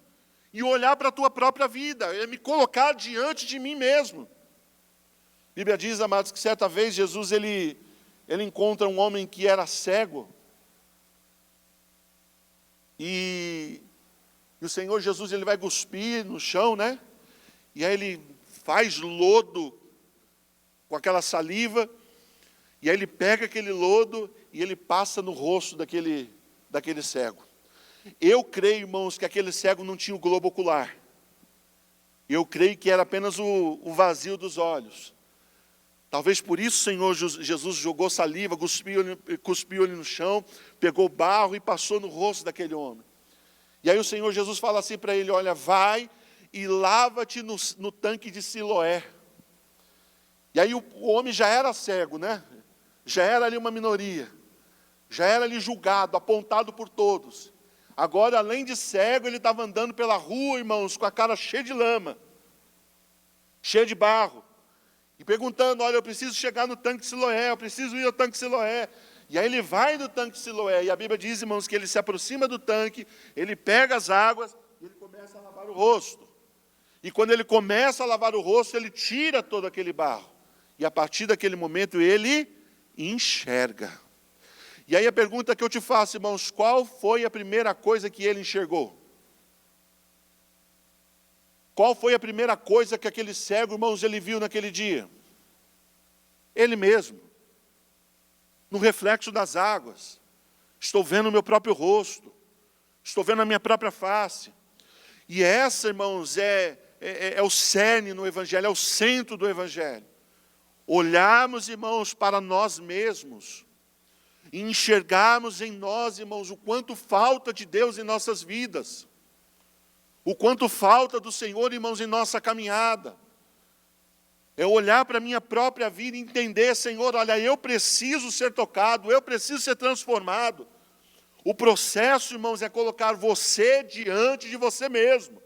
E olhar para a tua própria vida, é me colocar diante de mim mesmo. A Bíblia diz, amados, que certa vez Jesus, ele encontra um homem que era cego. E o Senhor Jesus, ele vai cuspir no chão, né? E aí ele faz lodo com aquela saliva. E aí ele pega aquele lodo e ele passa no rosto daquele cego. Eu creio, irmãos, que aquele cego não tinha o globo ocular. Eu creio que era apenas o vazio dos olhos. Talvez por isso o Senhor Jesus jogou saliva, cuspiu ele no chão, pegou barro e passou no rosto daquele homem. E aí o Senhor Jesus fala assim para ele, olha, vai e lava-te no tanque de Siloé. E aí o homem já era cego, né? Já era ali uma minoria. Já era ali julgado, apontado por todos. Agora, além de cego, ele estava andando pela rua, irmãos, com a cara cheia de lama, cheia de barro, e perguntando, olha, eu preciso chegar no tanque de Siloé, eu preciso ir ao tanque de Siloé. E aí ele vai no tanque de Siloé, e a Bíblia diz, irmãos, que ele se aproxima do tanque, ele pega as águas, e ele começa a lavar o rosto. E quando ele começa a lavar o rosto, ele tira todo aquele barro. E a partir daquele momento, ele enxerga. E aí a pergunta que eu te faço, irmãos, qual foi a primeira coisa que ele enxergou? Qual foi a primeira coisa que aquele cego, irmãos, ele viu naquele dia? Ele mesmo. No reflexo das águas. Estou vendo o meu próprio rosto. Estou vendo a minha própria face. E essa, irmãos, é o cerne no Evangelho, é o centro do Evangelho. Olharmos, irmãos, para nós mesmos. E enxergarmos em nós, irmãos, o quanto falta de Deus em nossas vidas. O quanto falta do Senhor, irmãos, em nossa caminhada. É olhar para a minha própria vida e entender, Senhor, olha, eu preciso ser tocado, eu preciso ser transformado. O processo, irmãos, é colocar você diante de você mesmo.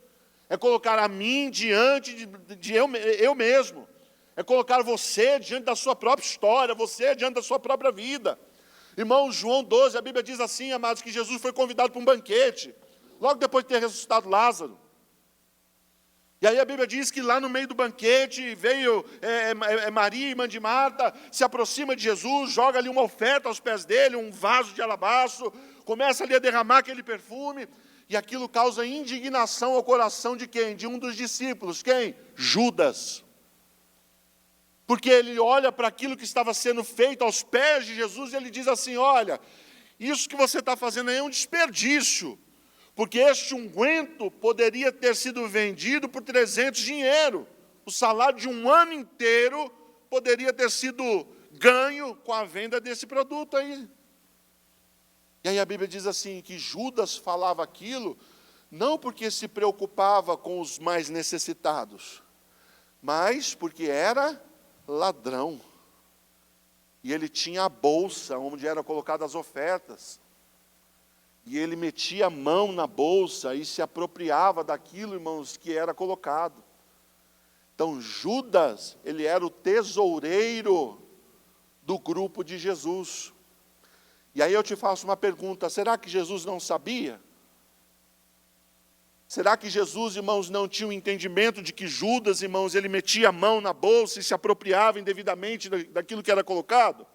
É colocar a mim diante de eu mesmo. É colocar você diante da sua própria história, você diante da sua própria vida. Irmãos, João 12, a Bíblia diz assim, amados, que Jesus foi convidado para um banquete, logo depois de ter ressuscitado Lázaro. E aí a Bíblia diz que lá no meio do banquete veio Maria, irmã de Marta, se aproxima de Jesus, joga ali uma oferta aos pés dele, um vaso de alabastro, começa ali a derramar aquele perfume, e aquilo causa indignação ao coração de quem? De um dos discípulos. Quem? Judas. Porque ele olha para aquilo que estava sendo feito aos pés de Jesus e ele diz assim, olha, isso que você está fazendo aí é um desperdício, porque este unguento poderia ter sido vendido por 300 dinheiro. O salário de um ano inteiro poderia ter sido ganho com a venda desse produto aí. E aí a Bíblia diz assim, que Judas falava aquilo, não porque se preocupava com os mais necessitados, mas porque era ladrão. E ele tinha a bolsa onde eram colocadas as ofertas. E ele metia a mão na bolsa e se apropriava daquilo, irmãos, que era colocado. Então Judas, ele era o tesoureiro do grupo de Jesus. E aí eu te faço uma pergunta, será que Jesus não sabia? Será que Jesus, irmãos, não tinha o entendimento de que Judas, irmãos, ele metia a mão na bolsa e se apropriava indevidamente daquilo que era colocado?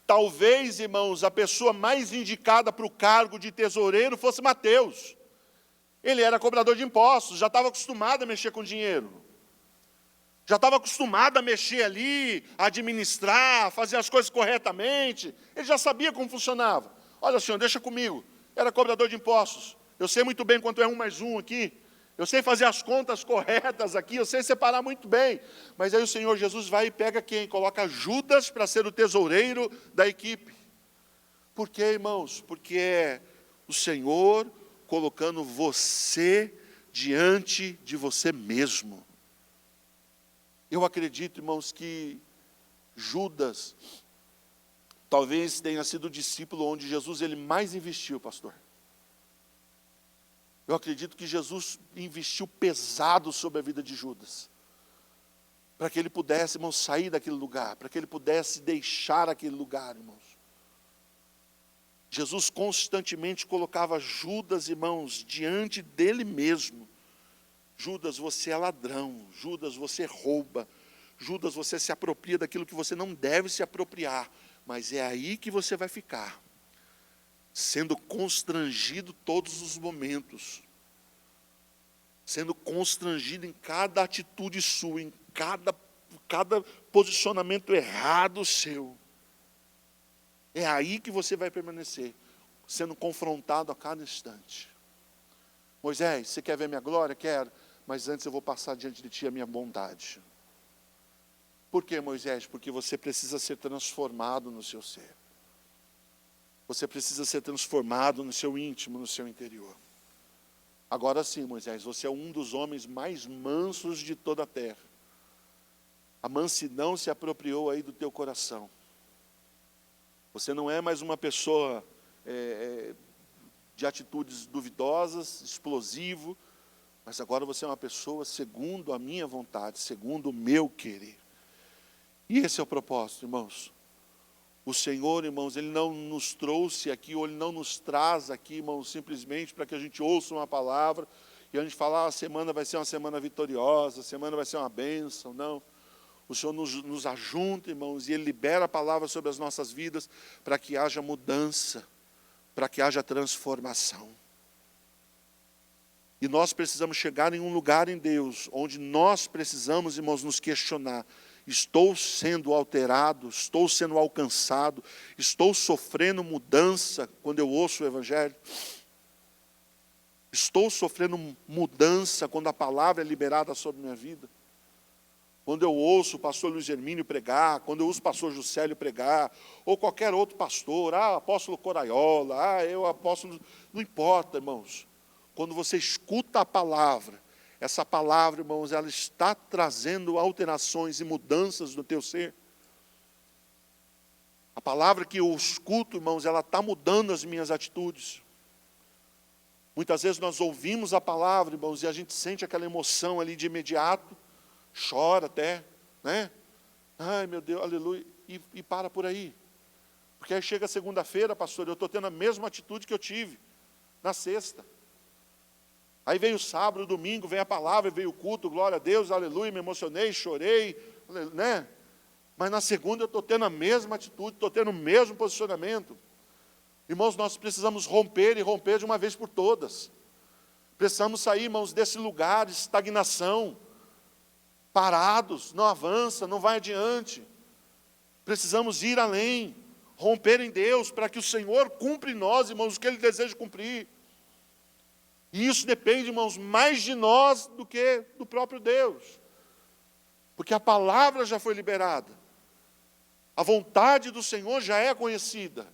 Talvez, irmãos, a pessoa mais indicada para o cargo de tesoureiro fosse Mateus. Ele era cobrador de impostos, já estava acostumado a mexer com dinheiro. Já estava acostumado a mexer ali, a administrar, a fazer as coisas corretamente. Ele já sabia como funcionava. Olha, senhor, deixa comigo. Era cobrador de impostos. Eu sei muito bem quanto é 1 mais 1 aqui. eu sei fazer as contas corretas aqui, eu sei separar muito bem. Mas aí o Senhor Jesus vai e pega quem? Coloca Judas para ser o tesoureiro da equipe. Por quê, irmãos? Porque é o Senhor colocando você diante de você mesmo. Eu acredito, irmãos, que Judas talvez tenha sido o discípulo onde Jesus ele mais investiu, pastor. Eu acredito que Jesus investiu pesado sobre a vida de Judas, para que ele pudesse, irmãos, sair daquele lugar, para que ele pudesse deixar aquele lugar, irmãos. Jesus constantemente colocava Judas, irmãos, diante dele mesmo. Judas, você é ladrão. Judas, você rouba. Judas, você se apropria daquilo que você não deve se apropriar. Mas é aí que você vai ficar, sendo constrangido todos os momentos, sendo constrangido em cada atitude sua, em cada posicionamento errado seu. É aí que você vai permanecer, sendo confrontado a cada instante. Moisés, você quer ver minha glória? Quero, mas antes eu vou passar diante de ti a minha bondade. Por quê, Moisés? Porque você precisa ser transformado no seu ser. Você precisa ser transformado no seu íntimo, no seu interior. Agora sim, Moisés, você é um dos homens mais mansos de toda a terra. A mansidão se apropriou aí do teu coração. Você não é mais uma pessoa de atitudes duvidosas, explosivo, mas agora você é uma pessoa segundo a minha vontade, segundo o meu querer. E esse é o propósito, irmãos. O Senhor, irmãos, Ele não nos trouxe aqui, ou Ele não nos traz aqui, irmãos, simplesmente para que a gente ouça uma palavra, e a gente fala, a semana vai ser uma semana vitoriosa, a semana vai ser uma bênção, não. O Senhor nos ajunta, irmãos, e Ele libera a palavra sobre as nossas vidas, para que haja mudança, para que haja transformação. E nós precisamos chegar em um lugar em Deus, onde nós precisamos, irmãos, nos questionar. Estou sendo alterado, estou sendo alcançado, estou sofrendo mudança quando eu ouço o Evangelho. Estou sofrendo mudança quando a palavra é liberada sobre a minha vida. Quando eu ouço o pastor Luiz Hermínio pregar, quando eu ouço o pastor Juscelio pregar, ou qualquer outro pastor, apóstolo Coraiola, eu apóstolo... Não importa, irmãos. Quando você escuta a palavra, essa palavra, irmãos, ela está trazendo alterações e mudanças no teu ser. A palavra que eu escuto, irmãos, ela está mudando as minhas atitudes. Muitas vezes nós ouvimos a palavra, irmãos, e a gente sente aquela emoção ali de imediato, chora até, né? Ai, meu Deus, aleluia, e para por aí. Porque aí chega segunda-feira, pastor, eu estou tendo a mesma atitude que eu tive na sexta. Aí veio o sábado, domingo, vem a palavra, veio o culto, glória a Deus, aleluia, me emocionei, chorei, né? Mas na segunda eu estou tendo a mesma atitude, estou tendo o mesmo posicionamento. Irmãos, nós precisamos romper e romper de uma vez por todas. Precisamos sair, irmãos, desse lugar de estagnação, parados, não avança, não vai adiante. Precisamos ir além, romper em Deus, para que o Senhor cumpra em nós, irmãos, o que Ele deseja cumprir. E isso depende, irmãos, mais de nós do que do próprio Deus. Porque a palavra já foi liberada. A vontade do Senhor já é conhecida.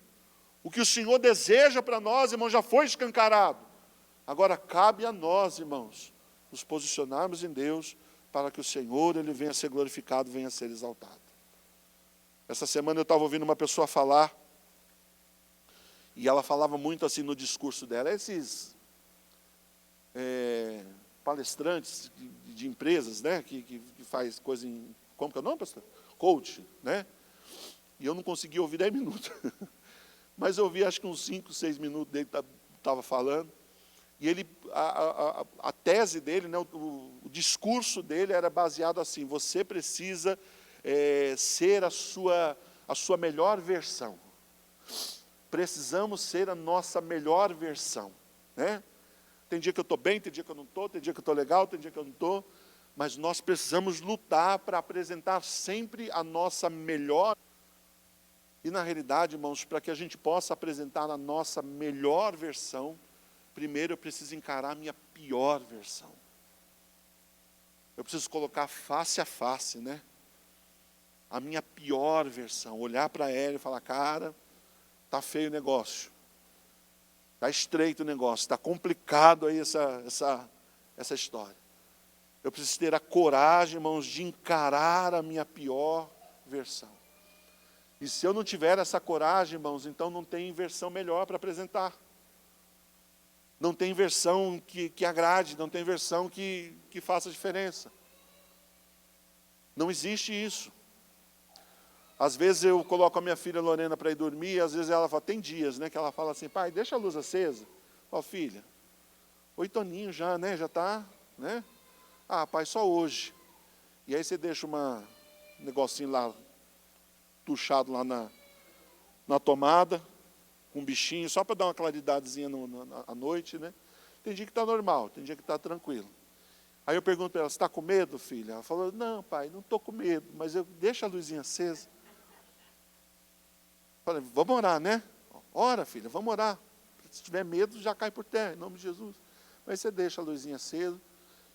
O que o Senhor deseja para nós, irmãos, já foi escancarado. Agora cabe a nós, irmãos, nos posicionarmos em Deus para que o Senhor, Ele venha a ser glorificado, venha a ser exaltado. Essa semana eu estava ouvindo uma pessoa falar, e ela falava muito assim no discurso dela, esses palestrantes de empresas, né, que faz coisa em, como que é o nome, pastor? Coach, né? E eu não consegui ouvir 10 minutos. Mas eu ouvi acho que uns 5, 6 minutos dele estava falando. E ele, a tese dele, né, o discurso dele era baseado assim, você precisa ser a sua melhor versão. Precisamos ser a nossa melhor versão, né? Tem dia que eu estou bem, tem dia que eu não estou, tem dia que eu estou legal, tem dia que eu não estou, mas nós precisamos lutar para apresentar sempre a nossa melhor. E na realidade, irmãos, para que a gente possa apresentar a nossa melhor versão, primeiro eu preciso encarar a minha pior versão. Eu preciso colocar face a face, né? A minha pior versão. Olhar para ela e falar, cara, está feio o negócio. Está estreito o negócio. Está complicado aí essa história. Eu preciso ter a coragem, irmãos, de encarar a minha pior versão. E se eu não tiver essa coragem, irmãos, então não tem versão melhor para apresentar. Não tem versão que agrade, não tem versão que faça diferença. Não existe isso. Às vezes eu coloco a minha filha Lorena para ir dormir, e às vezes ela fala, tem dias, né, que ela fala assim, pai, deixa a luz acesa. Eu falo, filha, 8 aninhos já, né, já está, né? Ah, pai, só hoje. E aí você deixa um negocinho lá, tuchado lá na tomada, com um bichinho, só para dar uma claridadezinha à noite, né? Tem dia que está normal, tem dia que está tranquilo. Aí eu pergunto para ela, você está com medo, filha? Ela falou, não, pai, não estou com medo, mas deixa a luzinha acesa. Eu falei, vamos orar, né? Ora, filha, vamos orar. Se tiver medo, já cai por terra, em nome de Jesus. Mas você deixa a luzinha acesa,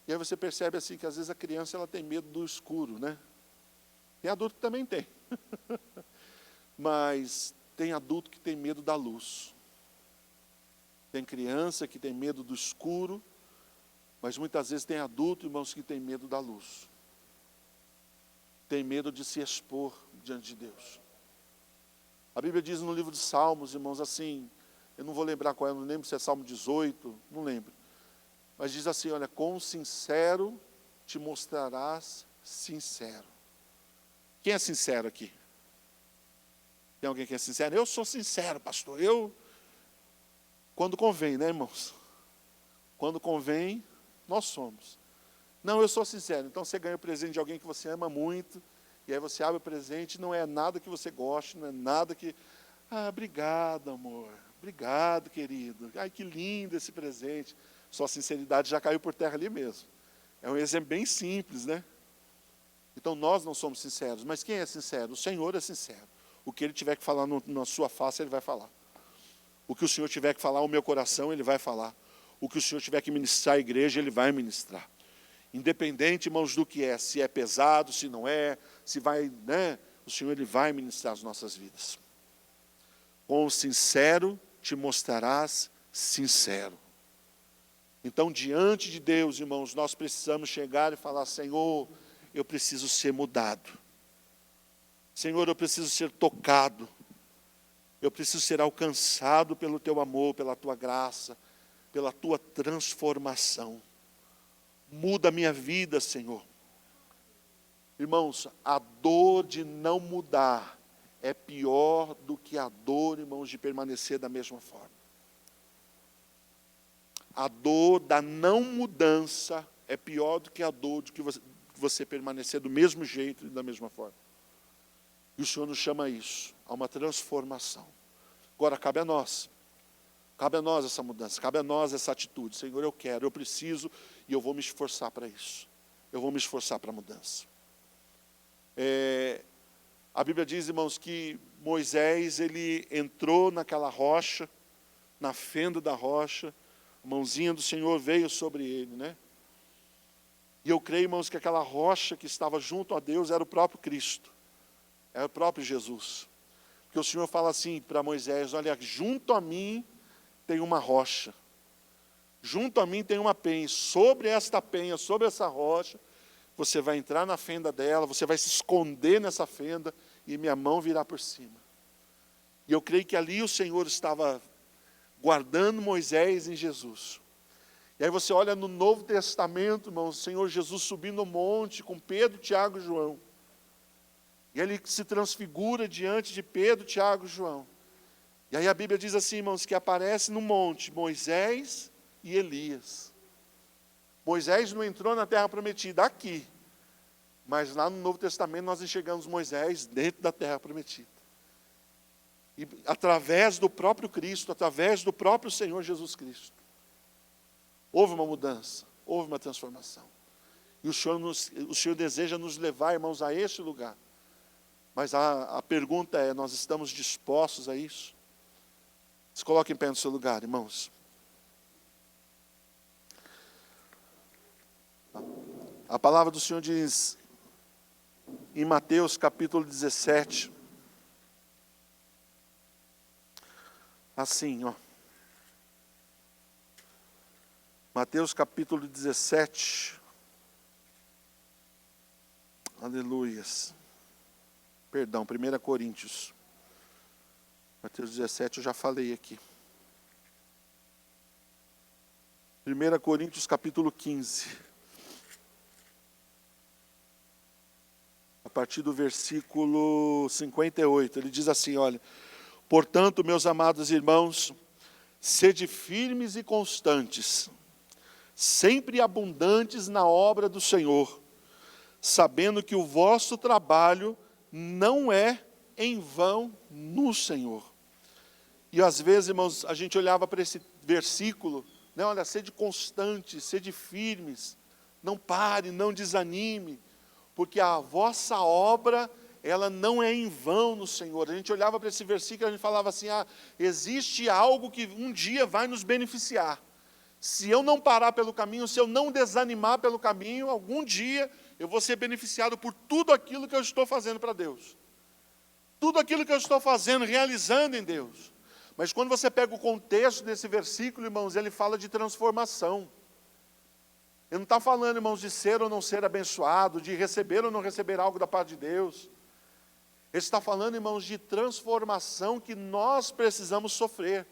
e aí você percebe assim que às vezes a criança ela tem medo do escuro, né? Tem adulto que também tem. Mas tem adulto que tem medo da luz. Tem criança que tem medo do escuro, mas muitas vezes tem adulto, irmãos, que tem medo da luz. Tem medo de se expor diante de Deus. A Bíblia diz no livro de Salmos, irmãos, assim, eu não vou lembrar qual é, não lembro se é Salmo 18, não lembro. Mas diz assim, olha, quão sincero te mostrarás sincero. Quem é sincero aqui? Tem alguém que é sincero? Eu sou sincero, pastor. Quando convém, né, irmãos? Quando convém, nós somos. Não, eu sou sincero. Então você ganha o presente de alguém que você ama muito, e aí você abre o presente, não é nada que você goste, não é nada que... Ah, obrigado, amor. Obrigado, querido. Ai, que lindo esse presente. Sua sinceridade já caiu por terra ali mesmo. É um exemplo bem simples, né? Então nós não somos sinceros, mas quem é sincero? O Senhor é sincero. O que Ele tiver que falar na sua face, Ele vai falar. O que o Senhor tiver que falar ao meu coração, Ele vai falar. O que o Senhor tiver que ministrar à igreja, Ele vai ministrar. Independente, irmãos, do que é, se é pesado, se não é, se vai, né? O Senhor, Ele vai ministrar as nossas vidas. Com o sincero te mostrarás sincero. Então, diante de Deus, irmãos, nós precisamos chegar e falar, Senhor, eu preciso ser mudado. Senhor, eu preciso ser tocado. Eu preciso ser alcançado pelo Teu amor, pela Tua graça, pela Tua transformação. Muda a minha vida, Senhor. Irmãos, a dor de não mudar é pior do que a dor, irmãos, de permanecer da mesma forma. A dor da não mudança é pior do que a dor de que você permanecer do mesmo jeito e da mesma forma. E o Senhor nos chama a isso, a uma transformação. Agora, cabe a nós essa mudança, cabe a nós essa atitude. Senhor, eu quero, eu preciso, e eu vou me esforçar para isso. Eu vou me esforçar para a mudança. A Bíblia diz, irmãos, que Moisés, ele entrou naquela rocha, na fenda da rocha, a mãozinha do Senhor veio sobre ele, né? E eu creio, irmãos, que aquela rocha que estava junto a Deus era o próprio Cristo. Era o próprio Jesus. Porque o Senhor fala assim para Moisés, olha, junto a mim tem uma rocha. Junto a mim tem uma penha. Sobre esta penha, sobre essa rocha, você vai entrar na fenda dela, você vai se esconder nessa fenda e minha mão virá por cima. E eu creio que ali o Senhor estava guardando Moisés em Jesus. E aí você olha no Novo Testamento, irmão, o Senhor Jesus subindo o monte com Pedro, Tiago e João. E ele se transfigura diante de Pedro, Tiago e João. E aí a Bíblia diz assim, irmãos, que aparece no monte Moisés e Elias. Moisés não entrou na terra prometida aqui, mas lá no Novo Testamento nós enxergamos Moisés dentro da terra prometida. E através do próprio Cristo, através do próprio Senhor Jesus Cristo, houve uma mudança, houve uma transformação. E o Senhor deseja nos levar, irmãos, a este lugar. Mas a pergunta é, nós estamos dispostos a isso? Se coloque em pé no seu lugar, irmãos. A palavra do Senhor diz em Mateus capítulo 17, assim, ó. Mateus capítulo 17. Aleluias. Perdão, 1 Coríntios. Mateus 17 eu já falei aqui. 1 Coríntios capítulo 15. A partir do versículo 58, ele diz assim, olha: portanto, meus amados irmãos, sede firmes e constantes, sempre abundantes na obra do Senhor, sabendo que o vosso trabalho não é em vão no Senhor. E às vezes, irmãos, a gente olhava para esse versículo, né, olha, sede constantes, sede firmes, não pare, não desanime, porque a vossa obra, ela não é em vão no Senhor. A gente olhava para esse versículo e a gente falava assim, existe algo que um dia vai nos beneficiar. Se eu não parar pelo caminho, se eu não desanimar pelo caminho, algum dia eu vou ser beneficiado por tudo aquilo que eu estou fazendo para Deus. Tudo aquilo que eu estou fazendo, realizando em Deus. Mas quando você pega o contexto desse versículo, irmãos, ele fala de transformação. Ele não está falando, irmãos, de ser ou não ser abençoado, de receber ou não receber algo da parte de Deus. Ele está falando, irmãos, de transformação que nós precisamos sofrer,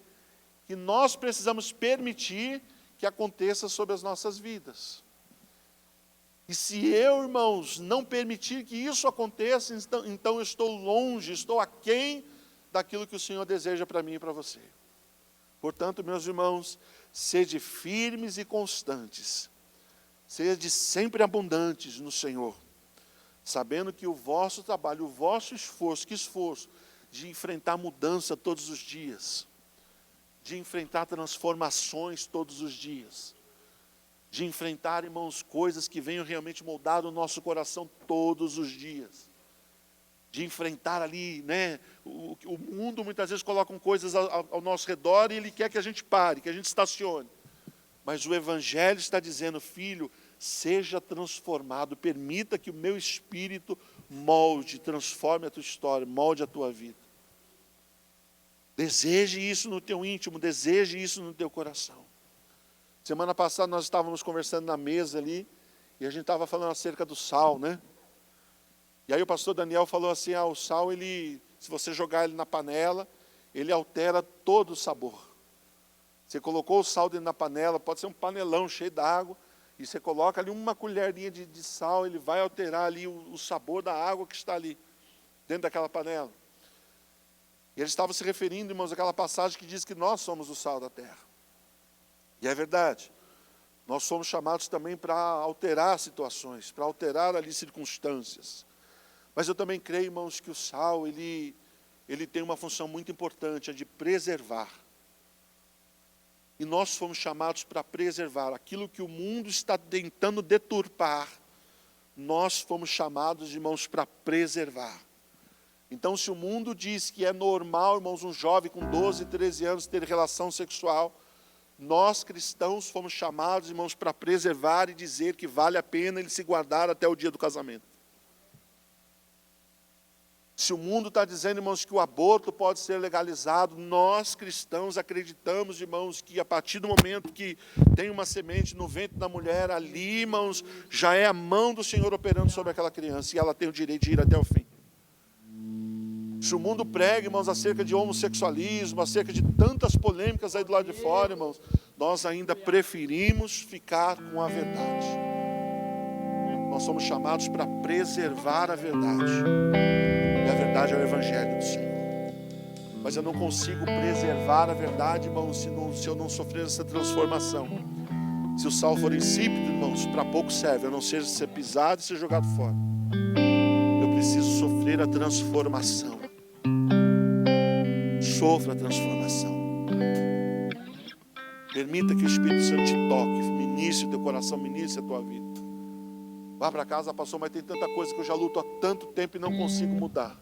que nós precisamos permitir que aconteça sobre as nossas vidas. E se eu, irmãos, não permitir que isso aconteça, então eu estou longe, estou aquém daquilo que o Senhor deseja para mim e para você. Portanto, meus irmãos, sede firmes e constantes, sede sempre abundantes no Senhor, sabendo que o vosso trabalho, o vosso esforço, que esforço de enfrentar mudança todos os dias, de enfrentar transformações todos os dias, de enfrentar, irmãos, coisas que venham realmente moldar o nosso coração todos os dias, de enfrentar ali, né, o mundo muitas vezes coloca coisas ao nosso redor e ele quer que a gente pare, que a gente estacione, mas o Evangelho está dizendo, filho, seja transformado, permita que o meu Espírito molde, transforme a tua história, molde a tua vida. Deseje isso no teu íntimo, deseje isso no teu coração. Semana passada nós estávamos conversando na mesa ali, e a gente estava falando acerca do sal, né? E aí o pastor Daniel falou assim, o sal, ele, se você jogar ele na panela, ele altera todo o sabor. Você colocou o sal dentro da panela, pode ser um panelão cheio d'água, e você coloca ali uma colherinha de sal, ele vai alterar ali o sabor da água que está ali, dentro daquela panela. E ele estava se referindo, irmãos, àquela passagem que diz que nós somos o sal da terra. E é verdade. Nós somos chamados também para alterar situações, para alterar ali circunstâncias. Mas eu também creio, irmãos, que o sal, ele tem uma função muito importante, é de preservar. E nós fomos chamados para preservar aquilo que o mundo está tentando deturpar. Nós fomos chamados, irmãos, para preservar. Então, se o mundo diz que é normal, irmãos, um jovem com 12, 13 anos ter relação sexual, nós cristãos fomos chamados, irmãos, para preservar e dizer que vale a pena ele se guardar até o dia do casamento. Se o mundo está dizendo, irmãos, que o aborto pode ser legalizado, nós cristãos acreditamos, irmãos, que a partir do momento que tem uma semente no ventre da mulher, ali, irmãos, já é a mão do Senhor operando sobre aquela criança e ela tem o direito de ir até o fim. Se o mundo prega, irmãos, acerca de homossexualismo, acerca de tantas polêmicas aí do lado de fora, irmãos, nós ainda preferimos ficar com a verdade. Nós somos chamados para preservar a verdade. E a verdade é o Evangelho do Senhor. Mas eu não consigo preservar a verdade, irmãos, se eu não sofrer essa transformação. Se o sal for insípido, irmãos, para pouco serve, a não ser ser pisado e ser jogado fora. Eu preciso sofrer a transformação. Sofra a transformação. Permita que o Espírito Santo te toque, ministre o teu coração, ministre a tua vida. Vá para casa, pastor, mas tem tanta coisa que eu já luto há tanto tempo e não consigo mudar.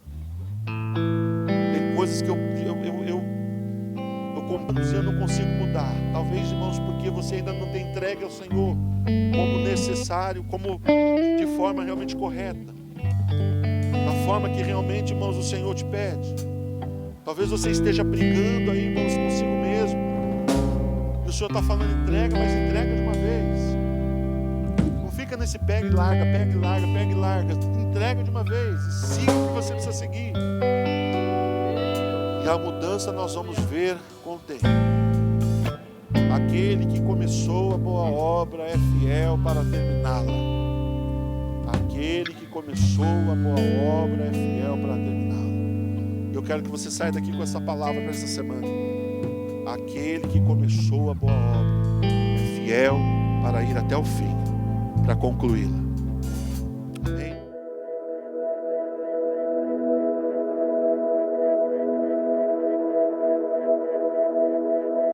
Tem coisas que eu não consigo mudar. Talvez, irmãos, porque você ainda não tem entregue ao Senhor como necessidade. necessário, como de forma realmente correta, da forma que realmente, irmãos, o Senhor te pede. Talvez você esteja brigando aí, irmãos, consigo mesmo, e o Senhor está falando entrega, mas entrega de uma vez. Não fica nesse pega e larga, pega e larga, pega e larga. Entrega de uma vez e siga o que você precisa seguir. E a mudança nós vamos ver com o tempo. Aquele que começou a boa obra é fiel para terminá-la. Aquele que começou a boa obra é fiel para terminá-la. Eu quero que você saia daqui com essa palavra para essa semana. Aquele que começou a boa obra é fiel para ir até o fim, para concluí-la.